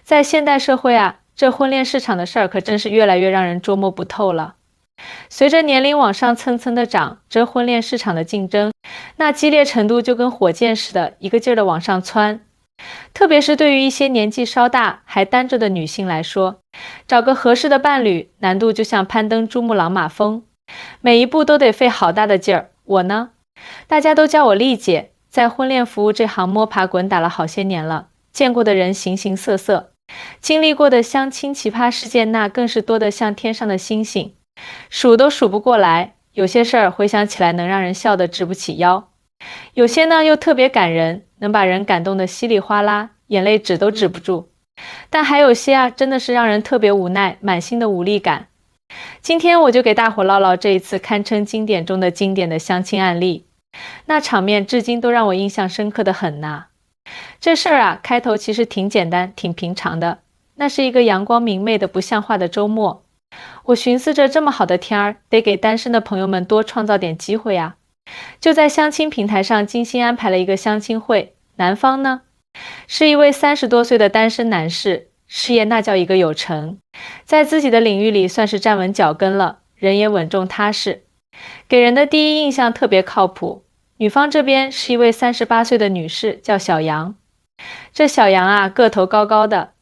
在现代社会啊，这婚恋市场的事儿可真是越来越让人捉摸不透了。随着年龄往上蹭蹭的涨，这婚恋市场的竞争，那激烈程度就跟火箭似的，一个劲儿的往上蹿。特别是对于一些年纪稍大还单着的女性来说，找个合适的伴侣，难度就像攀登珠穆朗玛峰，每一步都得费好大的劲儿。我呢，大家都叫我丽姐，在婚恋服务这行摸爬滚打了好些年了，见过的人形形色色，经历过的相亲奇葩事件那更是多得像天上的星星，数都数不过来。有些事儿回想起来能让人笑得直不起腰，有些呢又特别感人，能把人感动得稀里哗啦，眼泪止都止不住。但还有些啊，真的是让人特别无奈，满心的无力感。今天我就给大伙唠唠这一次堪称经典中的经典的相亲案例，那场面至今都让我印象深刻的很呐。这事儿啊，开头其实挺简单，挺平常的。那是一个阳光明媚的不像话的周末，我寻思着这么好的天儿，得给单身的朋友们多创造点机会啊。就在相亲平台上精心安排了一个相亲会，男方呢，是一位30多岁的单身男士，事业那叫一个有成，在自己的领域里算是站稳脚跟了，人也稳重踏实，给人的第一印象特别靠谱。女方这边是一位38岁的女士，叫小杨。这小杨啊，个头高高的，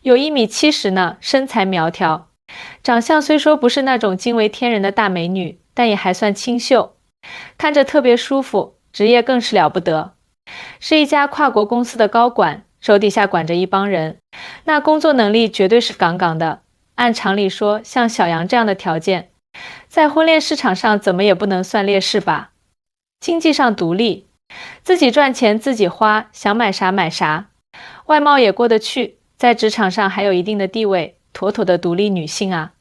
有1.70米呢，身材苗条，长相虽说不是那种惊为天人的大美女，但也还算清秀，看着特别舒服，职业更是了不得，是一家跨国公司的高管，手底下管着一帮人，那工作能力绝对是杠杠的。按常理说，像小杨这样的条件，在婚恋市场上怎么也不能算劣势吧。经济上独立，自己赚钱自己花，想买啥买啥，外貌也过得去，在职场上还有一定的地位，妥妥的独立女性啊。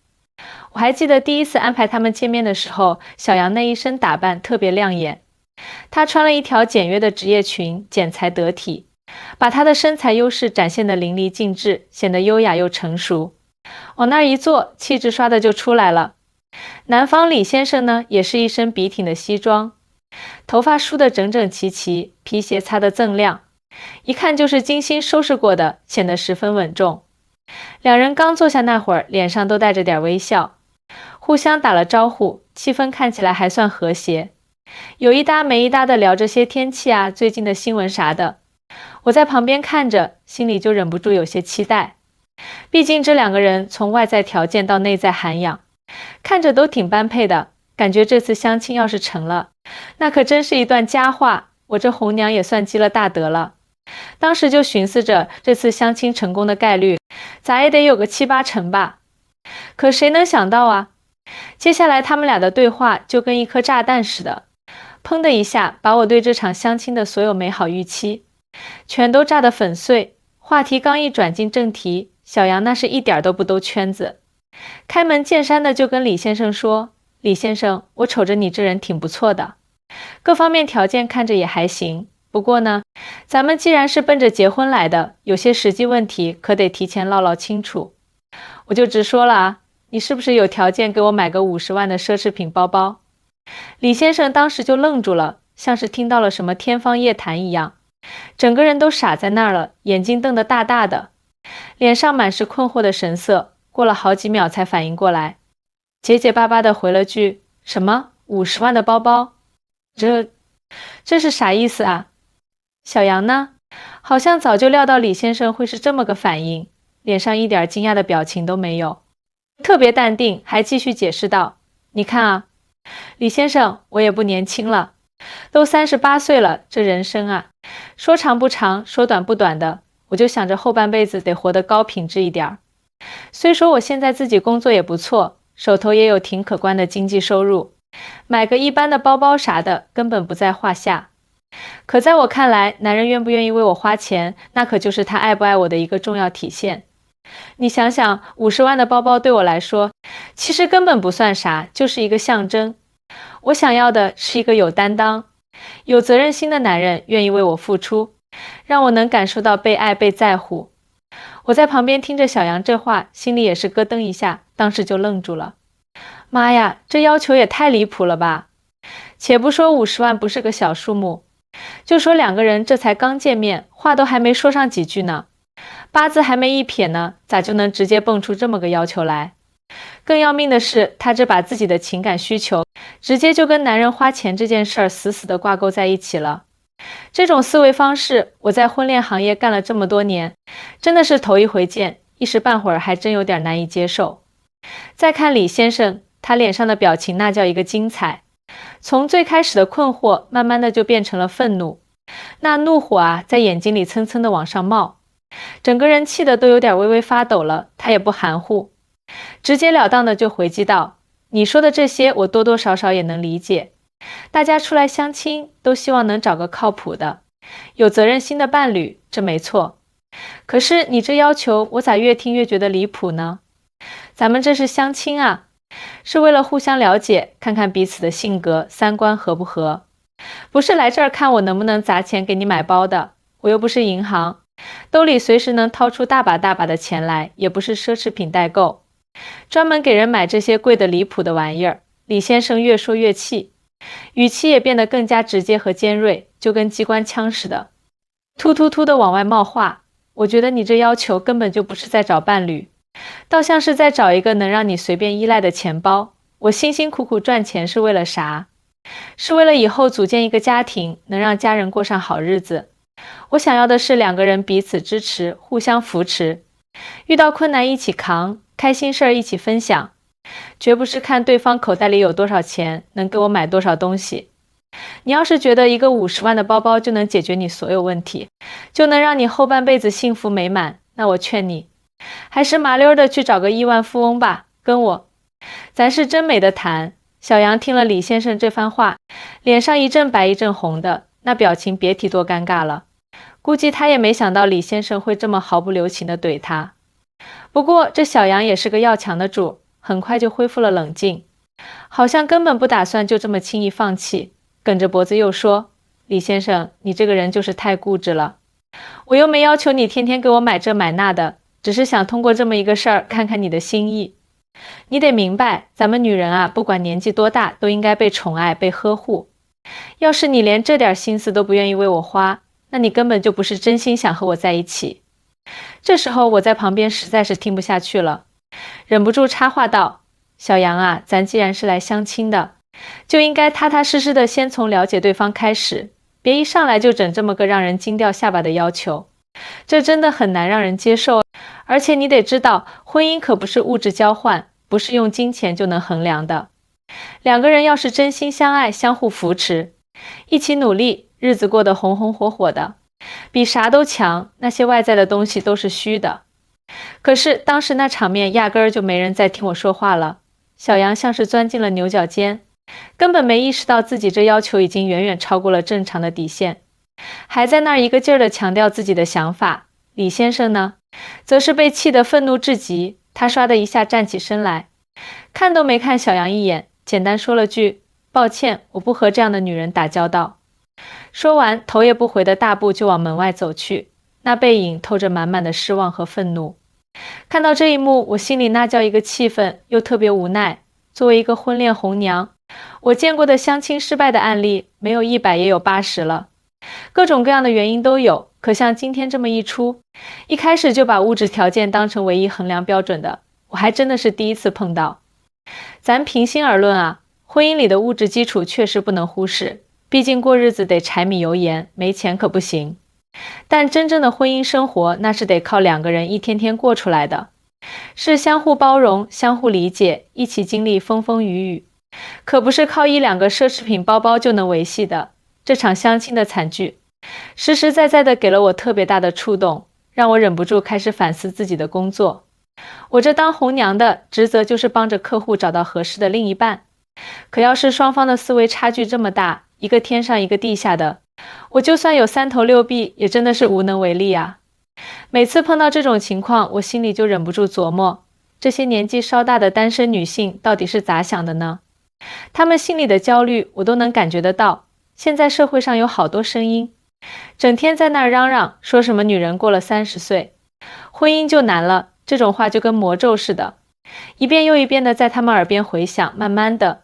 我还记得第一次安排他们见面的时候，小杨那一身打扮特别亮眼，她穿了一条简约的职业裙，剪裁得体，把她的身材优势展现得淋漓尽致，显得优雅又成熟。往那儿一坐，气质刷的就出来了。男方李先生呢，也是一身笔挺的西装，头发梳得整整齐齐，皮鞋擦得锃亮，一看就是精心收拾过的，显得十分稳重。两人刚坐下那会儿，脸上都带着点微笑，互相打了招呼，气氛看起来还算和谐，有一搭没一搭的聊这些天气啊，最近的新闻啥的。我在旁边看着，心里就忍不住有些期待。毕竟这两个人从外在条件到内在涵养，看着都挺般配的，感觉这次相亲要是成了，那可真是一段佳话，我这红娘也算积了大德了。当时就寻思着，这次相亲成功的概率，咋也得有个7、8成吧。可谁能想到啊，接下来他们俩的对话就跟一颗炸弹似的，砰的一下，把我对这场相亲的所有美好预期，全都炸得粉碎。话题刚一转进正题，小杨那是一点都不兜圈子，开门见山的就跟李先生说：“李先生，我瞅着你这人挺不错的，各方面条件看着也还行。不过呢，咱们既然是奔着结婚来的，有些实际问题可得提前唠唠清楚。”我就直说了啊，你是不是有条件给我买个50万的奢侈品包包？李先生当时就愣住了，像是听到了什么天方夜谭一样，整个人都傻在那儿了，眼睛瞪得大大的，脸上满是困惑的神色，过了好几秒才反应过来，结结巴巴地回了句：“什么50万的包包？这是啥意思啊？”小杨呢，好像早就料到李先生会是这么个反应，脸上一点惊讶的表情都没有，特别淡定，还继续解释道：“你看啊，李先生，我也不年轻了，都38岁了，这人生啊，说长不长，说短不短的，我就想着后半辈子得活得高品质一点。虽说我现在自己工作也不错，手头也有挺可观的经济收入，买个一般的包包啥的根本不在话下。可在我看来，男人愿不愿意为我花钱，那可就是他爱不爱我的一个重要体现。你想想，50万的包包对我来说，其实根本不算啥，就是一个象征。我想要的是一个有担当、有责任心的男人，愿意为我付出，让我能感受到被爱、被在乎。”我在旁边听着小杨这话，心里也是咯噔一下，当时就愣住了。妈呀，这要求也太离谱了吧！且不说50万不是个小数目，就说两个人这才刚见面，话都还没说上几句呢，八字还没一撇呢，咋就能直接蹦出这么个要求来？更要命的是，他这把自己的情感需求直接就跟男人花钱这件事儿死死地挂钩在一起了。这种思维方式，我在婚恋行业干了这么多年，真的是头一回见，一时半会儿还真有点难以接受。再看李先生，他脸上的表情那叫一个精彩，从最开始的困惑，慢慢的就变成了愤怒，那怒火啊，在眼睛里蹭蹭的往上冒，整个人气得都有点微微发抖了。他也不含糊，直截了当的就回击道：你说的这些我多多少少也能理解，大家出来相亲都希望能找个靠谱的有责任心的伴侣，这没错。可是你这要求我咋越听越觉得离谱呢？咱们这是相亲啊，是为了互相了解，看看彼此的性格三观合不合，不是来这儿看我能不能砸钱给你买包的。我又不是银行，兜里随时能掏出大把大把的钱来，也不是奢侈品代购，专门给人买这些贵得离谱的玩意儿。李先生越说越气，语气也变得更加直接和尖锐，就跟机关枪似的，突突突的往外冒话。我觉得你这要求根本就不是在找伴侣，倒像是在找一个能让你随便依赖的钱包。我辛辛苦苦赚钱是为了啥？是为了以后组建一个家庭，能让家人过上好日子。我想要的是两个人彼此支持，互相扶持，遇到困难一起扛，开心事儿一起分享，绝不是看对方口袋里有多少钱，能给我买多少东西。你要是觉得一个50万的包包就能解决你所有问题，就能让你后半辈子幸福美满，那我劝你还是麻溜的去找个亿万富翁吧，跟我，咱是真没得谈。小杨听了李先生这番话，脸上一阵白一阵红的，那表情别提多尴尬了。估计他也没想到李先生会这么毫不留情地怼他。不过这小杨也是个要强的主，很快就恢复了冷静，好像根本不打算就这么轻易放弃，梗着脖子又说：李先生，你这个人就是太固执了，我又没要求你天天给我买这买那的，只是想通过这么一个事儿看看你的心意。你得明白，咱们女人啊，不管年纪多大，都应该被宠爱被呵护，要是你连这点心思都不愿意为我花，那你根本就不是真心想和我在一起。这时候我在旁边实在是听不下去了，忍不住插话道：小杨啊，咱既然是来相亲的，就应该踏踏实实的先从了解对方开始，别一上来就整这么个让人惊掉下巴的要求，这真的很难让人接受。而且你得知道，婚姻可不是物质交换，不是用金钱就能衡量的。两个人要是真心相爱，相互扶持，一起努力，日子过得红红火火的，比啥都强，那些外在的东西都是虚的。可是当时那场面压根儿就没人再听我说话了。小杨像是钻进了牛角尖，根本没意识到自己这要求已经远远超过了正常的底线，还在那儿一个劲儿地强调自己的想法。李先生呢，则是被气得愤怒至极，他唰的一下站起身来，看都没看小杨一眼，简单说了句：抱歉，我不和这样的女人打交道。说完，头也不回的大步就往门外走去，那背影透着满满的失望和愤怒。看到这一幕，我心里那叫一个气愤，又特别无奈。作为一个婚恋红娘，我见过的相亲失败的案例没有100也有80了，各种各样的原因都有。可像今天这么一出，一开始就把物质条件当成唯一衡量标准的，我还真的是第一次碰到。咱平心而论啊，婚姻里的物质基础确实不能忽视，毕竟过日子得柴米油盐，没钱可不行。但真正的婚姻生活，那是得靠两个人一天天过出来的，是相互包容、相互理解，一起经历风风雨雨，可不是靠1-2个奢侈品包包就能维系的。这场相亲的惨剧，实实在在的给了我特别大的触动，让我忍不住开始反思自己的工作。我这当红娘的职责就是帮着客户找到合适的另一半，可要是双方的思维差距这么大，一个天上一个地下的，我就算有3头6臂，也真的是无能为力啊。每次碰到这种情况，我心里就忍不住琢磨，这些年纪稍大的单身女性到底是咋想的呢？她们心里的焦虑我都能感觉得到。现在社会上有好多声音，整天在那儿嚷嚷，说什么女人过了30岁，婚姻就难了，这种话就跟魔咒似的，一遍又一遍的在他们耳边回响，慢慢的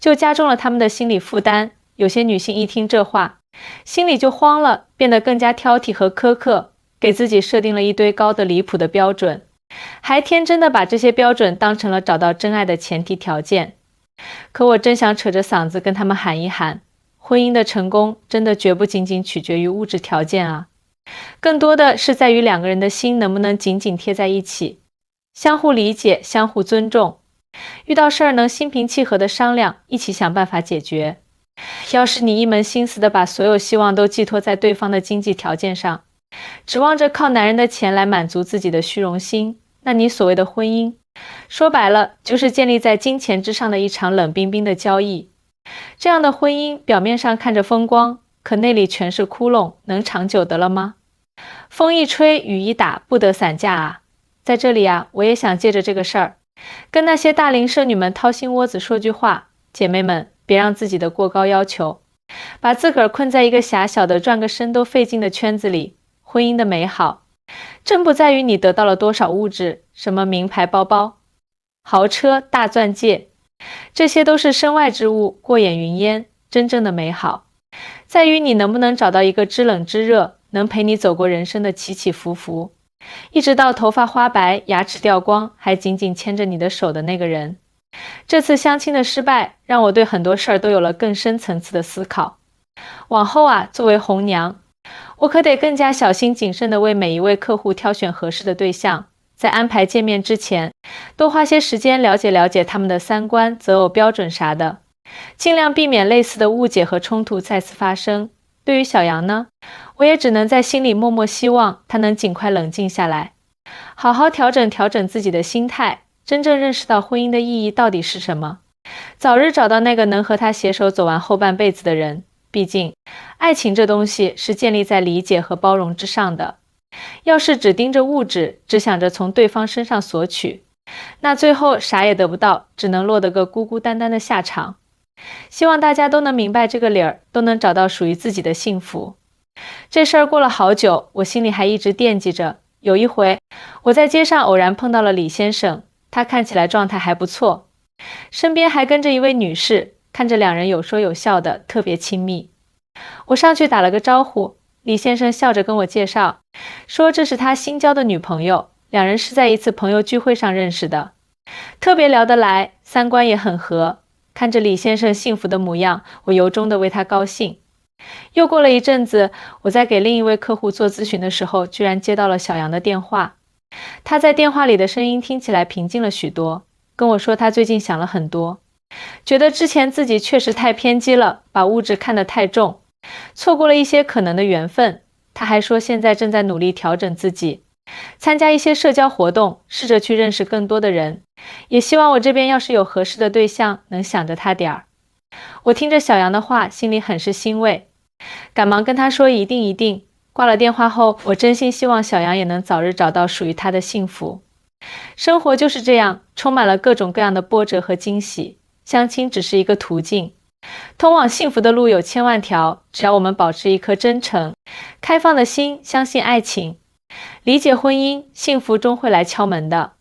就加重了他们的心理负担。有些女性一听这话，心里就慌了，变得更加挑剔和苛刻，给自己设定了一堆高得离谱的标准，还天真的把这些标准当成了找到真爱的前提条件。可我真想扯着嗓子跟他们喊一喊，婚姻的成功真的绝不仅仅取决于物质条件啊，更多的是在于两个人的心能不能紧紧贴在一起，相互理解，相互尊重，遇到事儿能心平气和地商量，一起想办法解决。要是你一门心思地把所有希望都寄托在对方的经济条件上，指望着靠男人的钱来满足自己的虚荣心，那你所谓的婚姻，说白了就是建立在金钱之上的一场冷冰冰的交易。这样的婚姻表面上看着风光，可内里全是窟窿，能长久得了吗？风一吹，雨一打，不得散架啊！在这里啊，我也想借着这个事儿，跟那些大龄剩女们掏心窝子说句话，姐妹们，别让自己的过高要求，把自个儿困在一个狭小的转个身都费劲的圈子里。婚姻的美好，真不在于你得到了多少物质，什么名牌包包、豪车、大钻戒，这些都是身外之物，过眼云烟。真正的美好，在于你能不能找到一个知冷知热，能陪你走过人生的起起伏伏，一直到头发花白、牙齿掉光，还紧紧牵着你的手的那个人。这次相亲的失败，让我对很多事儿都有了更深层次的思考。往后啊，作为红娘，我可得更加小心谨慎地为每一位客户挑选合适的对象，在安排见面之前，多花些时间了解了解他们的三观、择偶标准啥的，尽量避免类似的误解和冲突再次发生。对于小杨呢，我也只能在心里默默希望他能尽快冷静下来，好好调整自己的心态，真正认识到婚姻的意义到底是什么，早日找到那个能和他携手走完后半辈子的人。毕竟，爱情这东西是建立在理解和包容之上的。要是只盯着物质，只想着从对方身上索取，那最后啥也得不到，只能落得个孤孤单单的下场。希望大家都能明白这个理儿，都能找到属于自己的幸福。这事儿过了好久，我心里还一直惦记着。有一回，我在街上偶然碰到了李先生，他看起来状态还不错，身边还跟着一位女士，看着两人有说有笑的，特别亲密。我上去打了个招呼，李先生笑着跟我介绍，说这是他新交的女朋友，两人是在一次朋友聚会上认识的，特别聊得来，三观也很合。看着李先生幸福的模样，我由衷的为他高兴。又过了一阵子，我在给另一位客户做咨询的时候，居然接到了小杨的电话。他在电话里的声音听起来平静了许多，跟我说他最近想了很多，觉得之前自己确实太偏激了，把物质看得太重，错过了一些可能的缘分。他还说现在正在努力调整自己，参加一些社交活动，试着去认识更多的人，也希望我这边要是有合适的对象，能想着他点儿。我听着小杨的话，心里很是欣慰，赶忙跟他说一定一定。挂了电话后，我真心希望小杨也能早日找到属于他的幸福。生活就是这样，充满了各种各样的波折和惊喜，相亲只是一个途径，通往幸福的路有千万条，只要我们保持一颗真诚、开放的心，相信爱情，理解婚姻，幸福终会来敲门的。